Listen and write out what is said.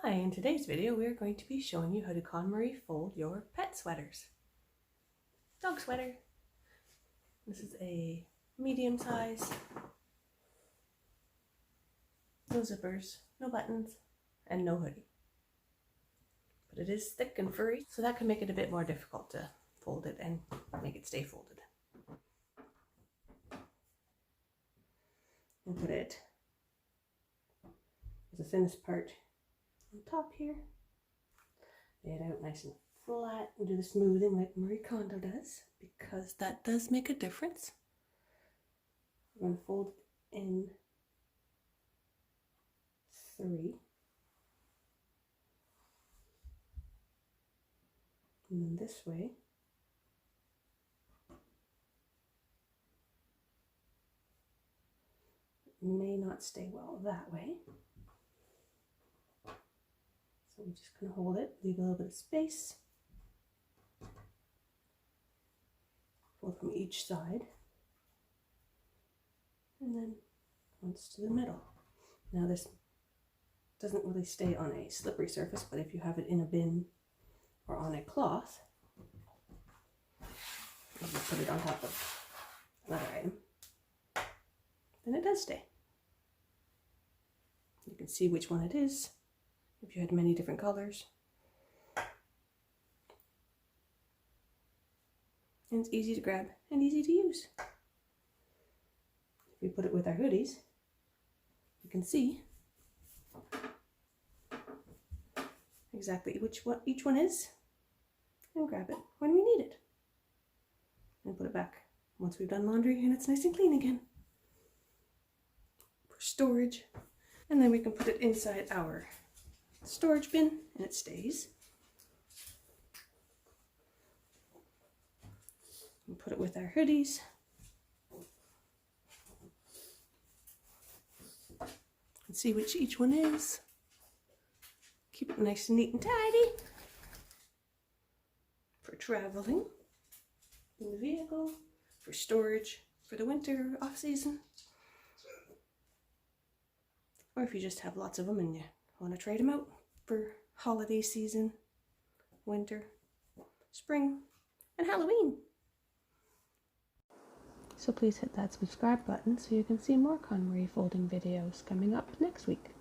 Hi, in today's video we are going to be showing you how to Konmari fold your pet sweaters. Dog sweater. This is a medium size. No zippers, no buttons, and no hoodie. But it is thick and furry, so that can make it a bit more difficult to fold it and make it stay folded. And put it as the thinnest part on top here. Lay it out nice and flat and do the smoothing like Marie Kondo does, because that does make a difference. We're going to fold in 3. And then this way. It may not stay well that way. So we're just going to hold it, leave a little bit of space. Fold from each side. And then once to the middle. Now this doesn't really stay on a slippery surface, but if you have it in a bin or on a cloth, and you put it on top of another item, then it does stay. You can see which one it is if you had many different colors. And it's easy to grab and easy to use. If we put it with our hoodies, you can see exactly what each one is and grab it when we need it. And put it back once we've done laundry and it's nice and clean again for storage. And then we can put it inside our storage bin and it stays. And put it with our hoodies. And see which each one is. Keep it nice and neat and tidy for traveling in the vehicle, for storage for the winter off season, or if you just have lots of them and you want to trade them out for holiday season, winter, spring, and Halloween. So please hit that subscribe button so you can see more Konmari folding videos coming up next week.